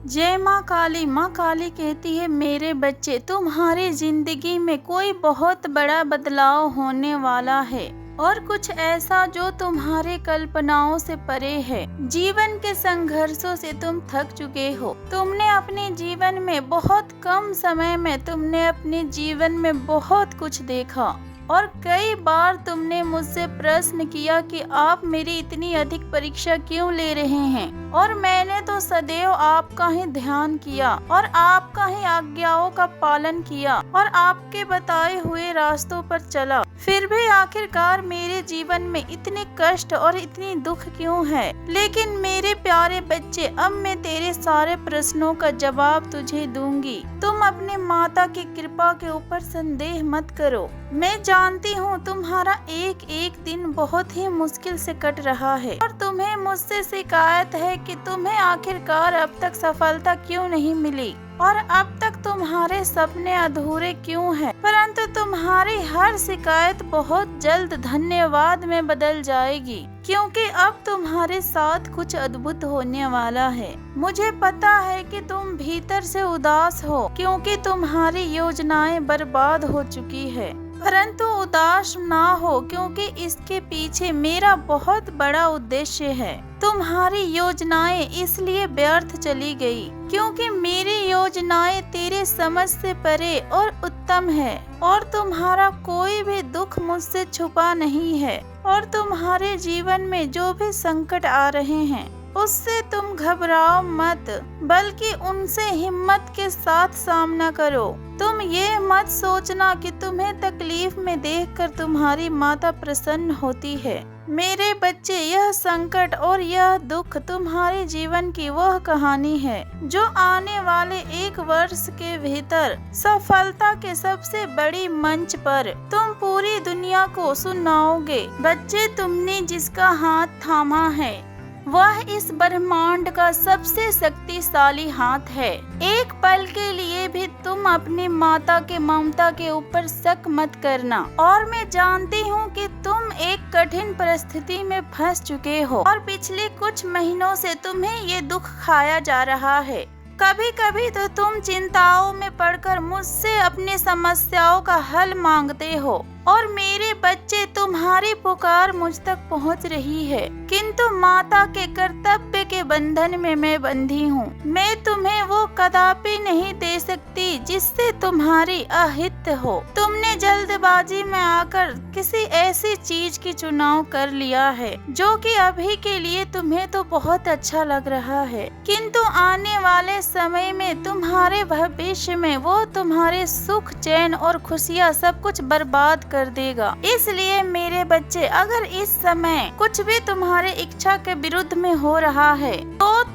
जय माँ काली कहती है, मेरे बच्चे तुम्हारी जिंदगी में कोई बहुत बड़ा बदलाव होने वाला है और कुछ ऐसा जो तुम्हारे कल्पनाओं से परे है। जीवन के संघर्षों से तुम थक चुके हो। तुमने अपने जीवन में बहुत कम समय में तुमने अपने जीवन में बहुत कुछ देखा और कई बार तुमने मुझसे प्रश्न किया कि आप मेरी इतनी अधिक परीक्षा क्यों ले रहे हैं, और मैंने तो सदैव आपका ही ध्यान किया और आपका ही आज्ञाओं का पालन किया और आपके बताए हुए रास्तों पर चला। फिर भी आखिरकार मेरे जीवन में इतने कष्ट और इतनी दुख क्यों है? लेकिन मेरे प्यारे बच्चे, अब मैं तेरे सारे प्रश्नों का जवाब तुझे दूंगी। तुम अपने माता की कृपा के ऊपर संदेह मत करो। मैं जानती हूँ तुम्हारा एक एक दिन बहुत ही मुश्किल से कट रहा है और तुम्हें मुझसे शिकायत है कि तुम्हें आखिरकार अब तक सफलता क्यों नहीं मिली और अब तक तुम्हारे सपने अधूरे क्यों हैं। परंतु तुम्हारी हर शिकायत बहुत जल्द धन्यवाद में बदल जाएगी, क्योंकि अब तुम्हारे साथ कुछ अद्भुत होने वाला है। मुझे पता है कि तुम भीतर से उदास हो क्योंकि तुम्हारी योजनाएं बर्बाद हो चुकी है, परंतु उदास ना हो क्योंकि इसके पीछे मेरा बहुत बड़ा उद्देश्य है। तुम्हारी योजनाएं इसलिए व्यर्थ चली गई क्योंकि मेरी योजनाएं तेरे समझ से परे और उत्तम है और तुम्हारा कोई भी दुख मुझसे छुपा नहीं है। और तुम्हारे जीवन में जो भी संकट आ रहे हैं उससे तुम घबराओ मत, बल्कि उनसे हिम्मत के साथ सामना करो। तुम ये मत सोचना कि तुम्हें तकलीफ में देखकर तुम्हारी माता प्रसन्न होती है। मेरे बच्चे, यह संकट और यह दुख तुम्हारे जीवन की वह कहानी है जो आने वाले 1 वर्ष के भीतर सफलता के सबसे बड़ी मंच पर तुम पूरी दुनिया को सुनाओगे। बच्चे, तुमने जिसका हाथ थामा है वह इस ब्रह्मांड का सबसे शक्तिशाली हाथ है। एक पल के लिए भी तुम अपनी माता के ममता के ऊपर शक मत करना। और मैं जानती हूँ कि तुम एक कठिन परिस्थिति में फंस चुके हो और पिछले कुछ महीनों से तुम्हें ये दुख खाया जा रहा है। कभी कभी तो तुम चिंताओं में पड़कर मुझसे अपनी समस्याओं का हल मांगते हो और मेरे बच्चे, तुम्हारी पुकार मुझ तक पहुंच रही है, किंतु माता के कर्तव्य के बंधन में मैं बंधी हूँ। मैं तुम्हें वो कदापि नहीं दे सकती जिससे तुम्हारी अहित हो। तुमने जल्दबाजी में आकर किसी ऐसी चीज की चुनाव कर लिया है जो कि अभी के लिए तुम्हें तो बहुत अच्छा लग रहा है, किंतु आने वाले समय में तुम्हारे भविष्य में वो तुम्हारे सुख, चैन और खुशियाँ सब कुछ बर्बाद कर देगा। इसलिए मेरे बच्चे, अगर इस समय कुछ भी तुम्हारे इच्छा के विरुद्ध में हो रहा है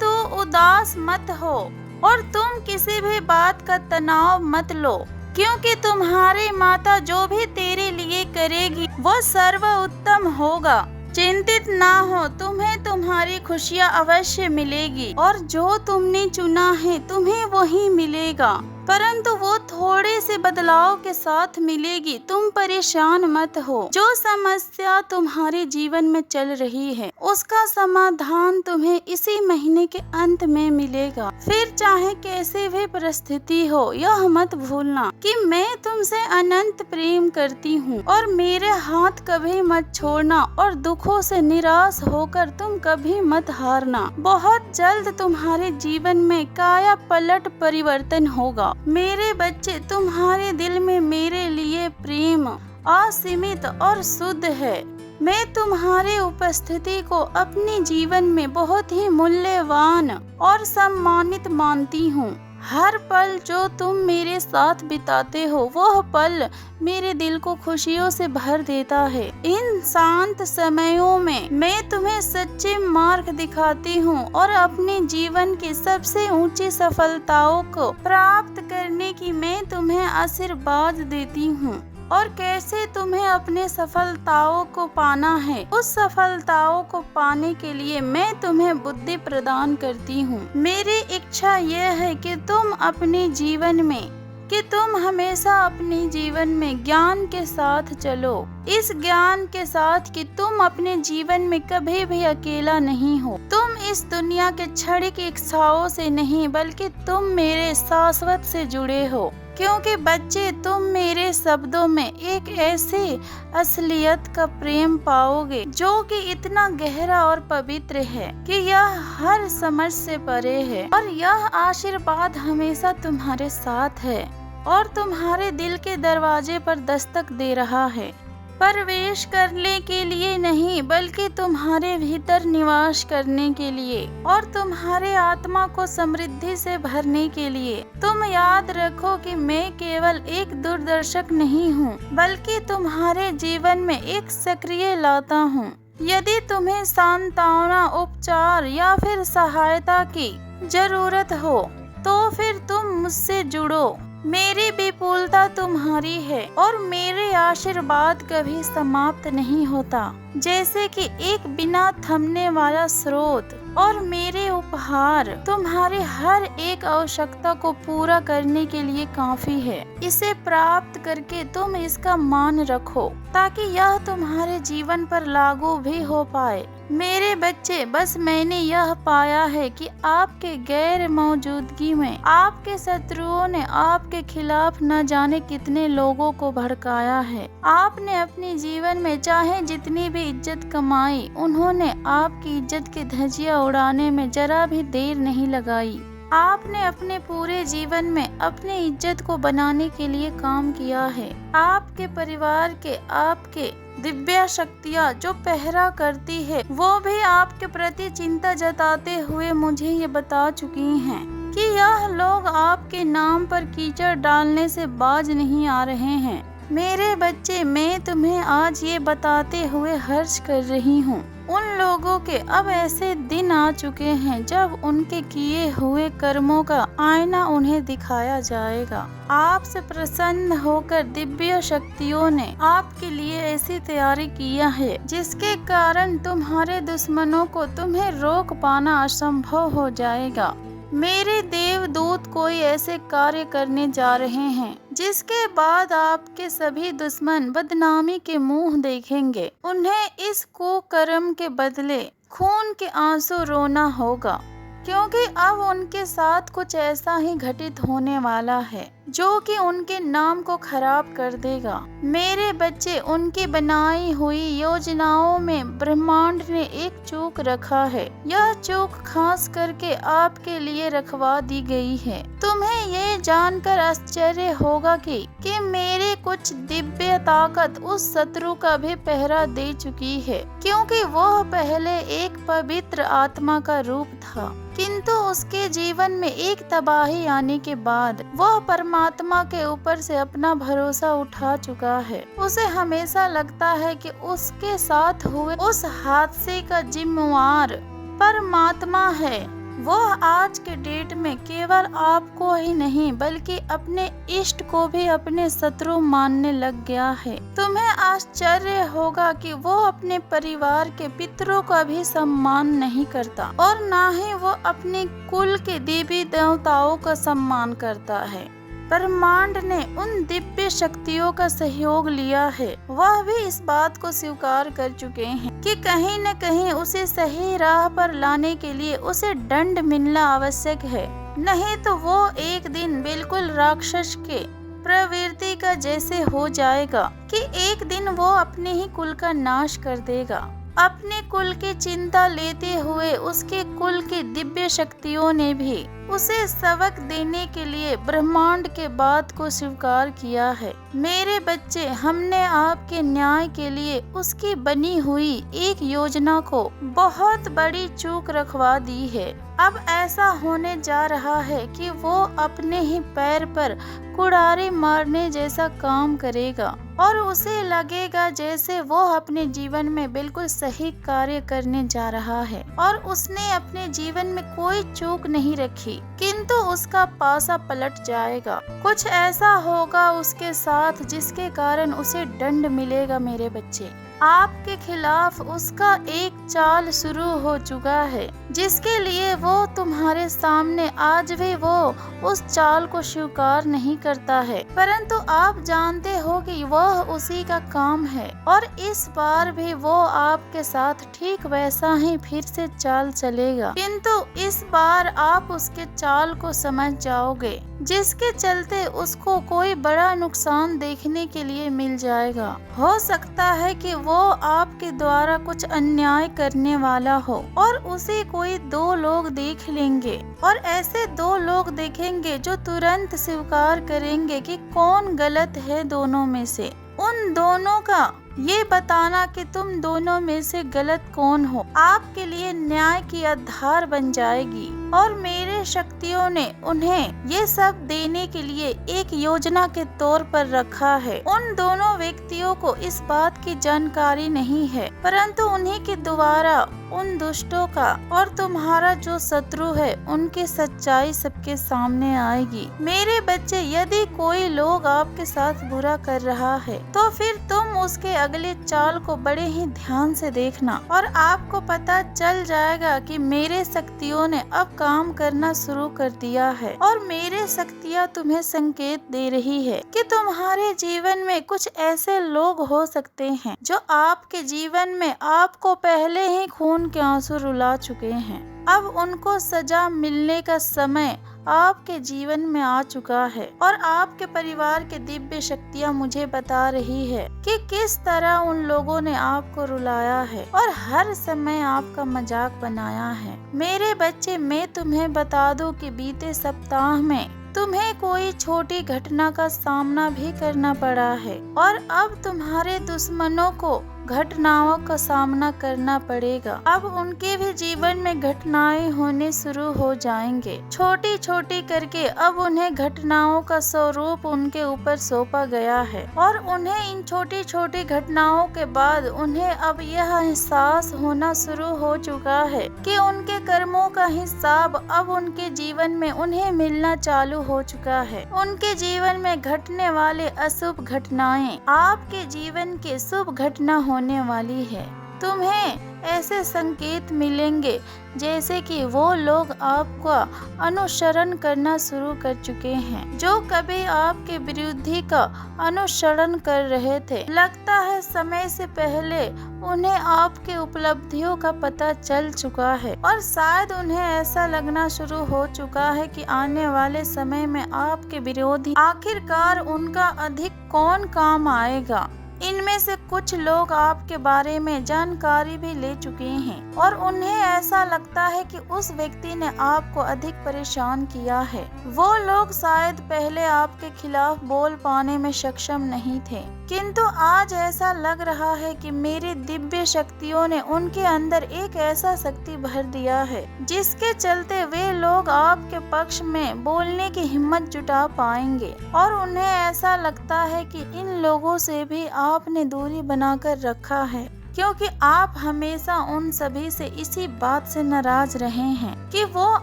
तो उदास मत हो और तुम किसी भी बात का तनाव मत लो, क्योंकि तुम्हारी माता जो भी तेरे लिए करेगी वो सर्वोत्तम होगा। चिंतित ना हो, तुम्हें तुम्हारी खुशियाँ अवश्य मिलेगी और जो तुमने चुना है तुम्हें वही मिलेगा, परंतु वो थोड़े से बदलाव के साथ मिलेगी। तुम परेशान मत हो। जो समस्या तुम्हारे जीवन में चल रही है उसका समाधान तुम्हें इसी महीने के अंत में मिलेगा। फिर चाहे कैसे भी परिस्थिति हो, यह मत भूलना कि मैं तुमसे अनंत प्रेम करती हूँ और मेरे हाथ कभी मत छोड़ना और दुखों से निराश होकर तुम कभी मत हारना। बहुत जल्द तुम्हारे जीवन में काया पलट परिवर्तन होगा। मेरे बच्चे, तुम्हारे दिल में मेरे लिए प्रेम असीमित और शुद्ध है। मैं तुम्हारी उपस्थिति को अपने जीवन में बहुत ही मूल्यवान और सम्मानित मानती हूँ। हर पल जो तुम मेरे साथ बिताते हो वह पल मेरे दिल को खुशियों से भर देता है। इन शांत समयों में मैं तुम्हें सच्चे मार्ग दिखाती हूँ और अपने जीवन की सबसे ऊंची सफलताओं को प्राप्त करने की मैं तुम्हें आशीर्वाद देती हूँ और कैसे तुम्हें अपने सफलताओं को पाना है। उस सफलताओं को पाने के लिए मैं तुम्हें बुद्धि प्रदान करती हूँ। मेरी इच्छा यह है कि तुम अपने जीवन में कि तुम हमेशा अपने जीवन में ज्ञान के साथ चलो, इस ज्ञान के साथ कि तुम अपने जीवन में कभी भी अकेला नहीं हो। तुम इस दुनिया के क्षणिक इच्छाओं से नहीं बल्कि तुम मेरे शाश्वत से जुड़े हो, क्योंकि बच्चे तुम मेरे शब्दों में एक ऐसी असलियत का प्रेम पाओगे जो कि इतना गहरा और पवित्र है कि यह हर समझ से परे है, और यह आशीर्वाद हमेशा तुम्हारे साथ है और तुम्हारे दिल के दरवाजे पर दस्तक दे रहा है, प्रवेश करने के लिए नहीं बल्कि तुम्हारे भीतर निवास करने के लिए और तुम्हारे आत्मा को समृद्धि से भरने के लिए। तुम याद रखो कि मैं केवल एक दूरदर्शक नहीं हूँ, बल्कि तुम्हारे जीवन में एक सक्रिय लाता हूँ। यदि तुम्हें सांत्वना, उपचार या फिर सहायता की जरूरत हो तो फिर तुम मुझसे जुड़ो। मेरी विपुलता तुम्हारी है और मेरे आशीर्वाद कभी समाप्त नहीं होता, जैसे कि एक बिना थमने वाला स्रोत, और मेरे उपहार तुम्हारे हर एक आवश्यकता को पूरा करने के लिए काफी है। इसे प्राप्त करके तुम इसका मान रखो ताकि यह तुम्हारे जीवन पर लागू भी हो पाए। मेरे बच्चे, बस मैंने यह पाया है कि आपके गैर मौजूदगी में आपके शत्रुओं ने आपके खिलाफ न जाने कितने लोगों को भड़काया है। आपने अपने जीवन में चाहे जितनी भी इज्जत कमाई, उन्होंने आपकी इज्जत की धज्जियां उड़ाने में जरा भी देर नहीं लगाई। आपने अपने पूरे जीवन में अपनी इज्जत को बनाने के लिए काम किया है। आपके परिवार के आपके दिव्य शक्तियाँ जो पहरा करती है, वो भी आपके प्रति चिंता जताते हुए मुझे ये बता चुकी हैं कि यह लोग आपके नाम पर कीचड़ डालने से बाज नहीं आ रहे हैं। मेरे बच्चे, मैं तुम्हें आज ये बताते हुए हर्ष कर रही हूँ। उन लोगों के अब ऐसे दिन आ चुके हैं जब उनके किए हुए कर्मों का आईना उन्हें दिखाया जाएगा। आपसे प्रसन्न होकर दिव्य शक्तियों ने आपके लिए ऐसी तैयारी किया है जिसके कारण तुम्हारे दुश्मनों को तुम्हें रोक पाना असंभव हो जाएगा। मेरे देवदूत कोई ऐसे कार्य करने जा रहे हैं जिसके बाद आपके सभी दुश्मन बदनामी के मुंह देखेंगे। उन्हें इस कुकर्म के बदले खून के आंसू रोना होगा, क्योंकि अब उनके साथ कुछ ऐसा ही घटित होने वाला है जो कि उनके नाम को खराब कर देगा। मेरे बच्चे, उनकी बनाई हुई योजनाओं में ब्रह्मांड ने एक चूक रखा है। यह चूक खास करके आपके लिए रखवा दी गई है। तुम्हें ये जानकर आश्चर्य होगा कि मेरे कुछ दिव्य ताकत उस शत्रु का भी पहरा दे चुकी है, क्योंकि वह पहले एक पवित्र आत्मा का रूप था, किंतु उसके जीवन में एक तबाही आने के बाद वह परमात्मा के ऊपर से अपना भरोसा उठा चुका है। उसे हमेशा लगता है कि उसके साथ हुए उस हादसे का जिम्मेवार परमात्मा है। वह आज के डेट में केवल आपको ही नहीं बल्कि अपने इष्ट को भी अपने शत्रु मानने लग गया है। तुम्हें आश्चर्य होगा कि वो अपने परिवार के पितरों का भी सम्मान नहीं करता और ना ही वो अपने कुल के देवी देवताओं का सम्मान करता है। ब्रह्मांड ने उन दिव्य शक्तियों का सहयोग लिया है। वह भी इस बात को स्वीकार कर चुके हैं कि कहीं न कहीं उसे सही राह पर लाने के लिए उसे दंड मिलना आवश्यक है, नहीं तो वो एक दिन बिल्कुल राक्षस के प्रवृत्ति का जैसे हो जाएगा कि एक दिन वो अपने ही कुल का नाश कर देगा। अपने कुल की चिंता लेते हुए उसके कुल की दिव्य शक्तियों ने भी उसे सबक देने के लिए ब्रह्मांड के बात को स्वीकार किया है। मेरे बच्चे, हमने आपके न्याय के लिए उसकी बनी हुई एक योजना को बहुत बड़ी चूक रखवा दी है। अब ऐसा होने जा रहा है कि वो अपने ही पैर पर कुड़ारी मारने जैसा काम करेगा और उसे लगेगा जैसे वो अपने जीवन में बिल्कुल सही कार्य करने जा रहा है और उसने अपने जीवन में कोई चूक नहीं रखी, किंतु उसका पासा पलट जाएगा। कुछ ऐसा होगा उसके साथ जिसके कारण उसे दंड मिलेगा। मेरे बच्चे, आपके खिलाफ उसका एक चाल शुरू हो चुका है, जिसके लिए वो तुम्हारे सामने आज भी वो उस चाल को स्वीकार नहीं करता है, परंतु आप जानते हो कि वह उसी का काम है और इस बार भी वो आपके साथ ठीक वैसा ही फिर से चाल चलेगा। किंतु इस बार आप उसके चाल को समझ जाओगे, जिसके चलते उसको कोई बड़ा नुकसान देखने के लिए मिल जाएगा। हो सकता है कि वो आपके द्वारा कुछ अन्याय करने वाला हो और उसे कोई दो लोग देख लेंगे और ऐसे दो लोग देखेंगे जो तुरंत स्वीकार करेंगे कि कौन गलत है दोनों में से। उन दोनों का ये बताना कि तुम दोनों में से गलत कौन हो आपके लिए न्याय की आधार बन जाएगी और मेरे शक्तियों ने उन्हें ये सब देने के लिए एक योजना के तौर पर रखा है। उन दोनों व्यक्तियों को इस बात की जानकारी नहीं है, परंतु उन्हीं के द्वारा उन दुष्टों का और तुम्हारा जो शत्रु है उनकी सच्चाई सबके सामने आएगी। मेरे बच्चे, यदि कोई लोग आपके साथ बुरा कर रहा है तो फिर तुम उसके अगले चाल को बड़े ही ध्यान से देखना और आपको पता चल जाएगा कि मेरे शक्तियों ने अब काम करना शुरू कर दिया है और मेरे शक्तियाँ तुम्हें संकेत दे रही है कि तुम्हारे जीवन में कुछ ऐसे लोग हो सकते हैं जो आपके जीवन में आपको पहले ही खून के आंसू रुला चुके हैं। अब उनको सजा मिलने का समय आपके जीवन में आ चुका है और आपके परिवार के दिव्य शक्तियाँ मुझे बता रही है कि किस तरह उन लोगों ने आपको रुलाया है और हर समय आपका मजाक बनाया है। मेरे बच्चे, मैं तुम्हें बता दूं कि बीते सप्ताह में तुम्हें कोई छोटी घटना का सामना भी करना पड़ा है और अब तुम्हारे दुश्मनों को घटनाओं का सामना करना पड़ेगा। अब उनके भी जीवन में घटनाएं होने शुरू हो जाएंगे, छोटी छोटी करके। अब उन्हें घटनाओं का स्वरूप उनके ऊपर सौंपा गया है और उन्हें इन छोटी छोटी घटनाओं के बाद उन्हें अब यह एहसास होना शुरू हो चुका है कि उनके कर्मों का हिसाब अब उनके जीवन में उन्हें मिलना चालू हो चुका है। उनके जीवन में घटने वाले अशुभ घटनाएं आपके जीवन के शुभ घटना होने वाली है। तुम्हें ऐसे संकेत मिलेंगे जैसे कि वो लोग आपका अनुसरण करना शुरू कर चुके हैं जो कभी आपके विरोधी का अनुसरण कर रहे थे। लगता है समय से पहले उन्हें आपके उपलब्धियों का पता चल चुका है और शायद उन्हें ऐसा लगना शुरू हो चुका है कि आने वाले समय में आपके विरोधी आखिरकार उनका अधिक कौन काम आएगा। इनमें से कुछ लोग आपके बारे में जानकारी भी ले चुके हैं और उन्हें ऐसा लगता है कि उस व्यक्ति ने आपको अधिक परेशान किया है। वो लोग शायद पहले आपके खिलाफ बोल पाने में सक्षम नहीं थे, किंतु आज ऐसा लग रहा है कि मेरी दिव्य शक्तियों ने उनके अंदर एक ऐसा शक्ति भर दिया है जिसके चलते वे लोग आपके पक्ष में बोलने की हिम्मत जुटा पाएंगे और उन्हें ऐसा लगता है कि इन लोगों से भी आपने दूरी बनाकर रखा है, क्योंकि आप हमेशा उन सभी से इसी बात से नाराज रहे हैं कि वो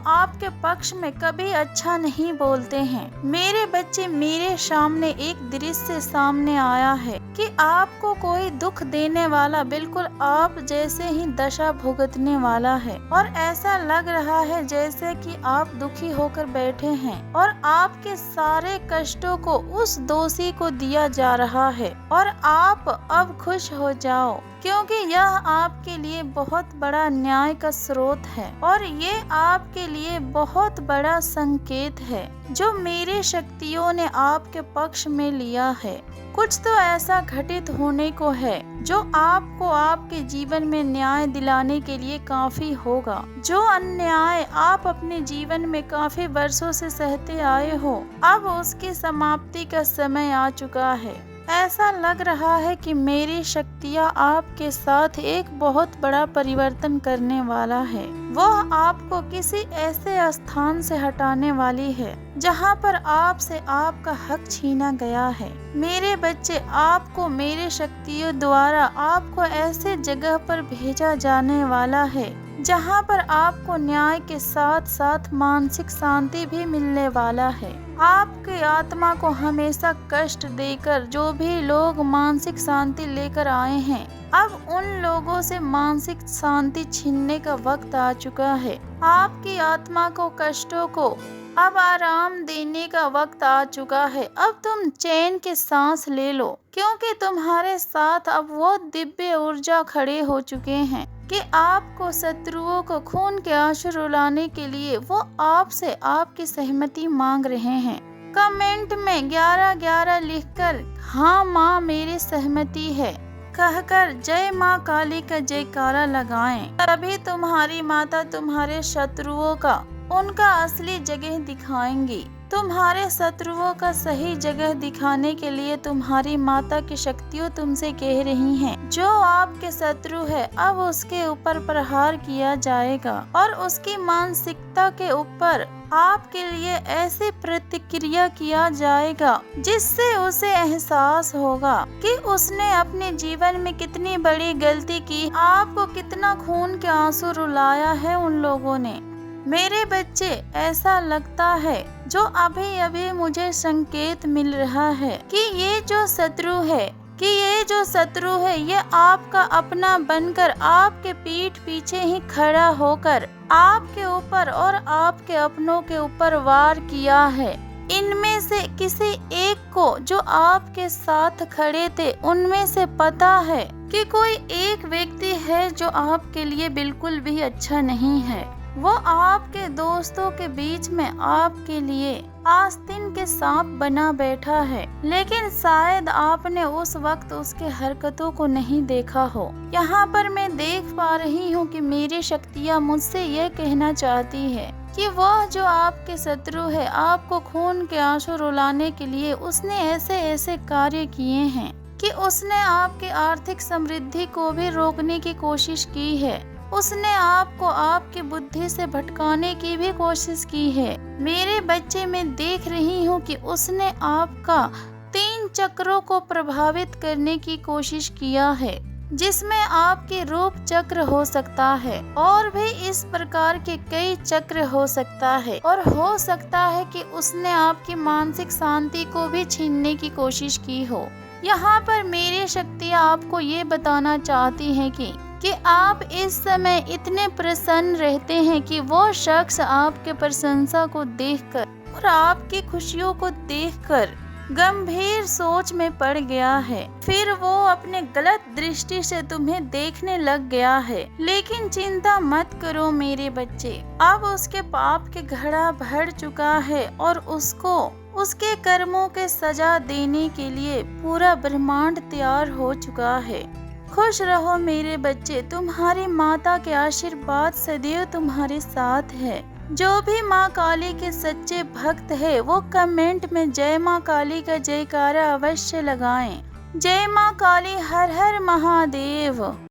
आपके पक्ष में कभी अच्छा नहीं बोलते हैं। मेरे बच्चे, मेरे सामने एक दृश्य सामने आया है कि आपको कोई दुख देने वाला बिल्कुल आप जैसे ही दशा भुगतने वाला है और ऐसा लग रहा है जैसे कि आप दुखी होकर बैठे हैं और आपके सारे कष्टों को उस दोषी को दिया जा रहा है और आप अब खुश हो जाओ, क्योंकि यह आपके लिए बहुत बड़ा न्याय का स्रोत है और ये आपके लिए बहुत बड़ा संकेत है जो मेरे शक्तियों ने आपके पक्ष में लिया है। कुछ तो ऐसा घटित होने को है जो आपको आपके जीवन में न्याय दिलाने के लिए काफी होगा। जो अन्याय आप अपने जीवन में काफी वर्षों से सहते आए हो, अब उसकी समाप्ति का समय आ चुका है। ऐसा लग रहा है कि मेरी शक्तियाँ आपके साथ एक बहुत बड़ा परिवर्तन करने वाला है। वह आपको किसी ऐसे स्थान से हटाने वाली है जहाँ पर आपसे आपका हक छीना गया है। मेरे बच्चे, आपको मेरे शक्तियों द्वारा आपको ऐसे जगह पर भेजा जाने वाला है जहाँ पर आपको न्याय के साथ साथ मानसिक शांति भी मिलने वाला है। आपकी आत्मा को हमेशा कष्ट देकर जो भी लोग मानसिक शांति लेकर आए हैं, अब उन लोगों से मानसिक शांति छीनने का वक्त आ चुका है। आपकी आत्मा को कष्टों को अब आराम देने का वक्त आ चुका है। अब तुम चैन की सांस ले लो, क्योंकि तुम्हारे साथ अब वो दिव्य ऊर्जा खड़े हो चुके हैं कि आपको शत्रुओं को खून के आंसू रुलाने के लिए वो आपसे आपकी सहमति मांग रहे हैं। कमेंट में 1111 लिखकर हाँ माँ मेरी सहमति है कहकर जय माँ काली का जयकारा लगाएं। तभी तुम्हारी माता तुम्हारे शत्रुओं का उनका असली जगह दिखाएंगी। तुम्हारे शत्रुओं का सही जगह दिखाने के लिए तुम्हारी माता की शक्तियाँ तुमसे कह रही हैं, जो आपके शत्रु है अब उसके ऊपर प्रहार किया जाएगा और उसकी मानसिकता के ऊपर आपके लिए ऐसी प्रतिक्रिया किया जाएगा जिससे उसे एहसास होगा कि उसने अपने जीवन में कितनी बड़ी गलती की, आपको कितना खून के आंसू रुलाया है उन लोगों ने। मेरे बच्चे, ऐसा लगता है जो अभी अभी मुझे संकेत मिल रहा है कि ये जो शत्रु है ये आपका अपना बनकर आपके पीठ पीछे ही खड़ा होकर आपके ऊपर और आपके अपनों के ऊपर वार किया है। इनमें से किसी एक को जो आपके साथ खड़े थे उनमें से पता है कि कोई एक व्यक्ति है जो आपके लिए बिल्कुल भी अच्छा नहीं है। वो आपके दोस्तों के बीच में आपके लिए आस्तीन के सांप बना बैठा है, लेकिन शायद आपने उस वक्त उसके हरकतों को नहीं देखा हो। यहाँ पर मैं देख पा रही हूँ कि मेरी शक्तियाँ मुझसे यह कहना चाहती है कि वह जो आपके शत्रु है आपको खून के आंसू रुलाने के लिए उसने ऐसे ऐसे कार्य किए हैं कि उसने आपकी आर्थिक समृद्धि को भी रोकने की कोशिश की है। उसने आपको आपकी बुद्धि से भटकाने की भी कोशिश की है। मेरे बच्चे, मैं देख रही हूँ कि उसने आपका 3 चक्रों को प्रभावित करने की कोशिश किया है, जिसमें आपके रूप चक्र हो सकता है और भी इस प्रकार के कई चक्र हो सकता है, और हो सकता है कि उसने आपकी मानसिक शांति को भी छीनने की कोशिश की हो। यहाँ पर मेरी शक्तियाँ आपको ये बताना चाहती हैं कि आप इस समय इतने प्रसन्न रहते हैं कि वो शख्स आपके प्रशंसा को देखकर और आपकी खुशियों को देखकर गंभीर सोच में पड़ गया है। फिर वो अपने गलत दृष्टि से तुम्हें देखने लग गया है। लेकिन चिंता मत करो मेरे बच्चे, अब उसके पाप के घड़ा भर चुका है और उसको उसके कर्मों के सजा देने के लिए पूरा ब्रह्मांड तैयार हो चुका है। खुश रहो मेरे बच्चे, तुम्हारी माता के आशीर्वाद सदैव तुम्हारे साथ है। जो भी माँ काली के सच्चे भक्त है वो कमेंट में जय माँ काली का जयकारा अवश्य लगाएं। जय माँ काली, हर हर महादेव।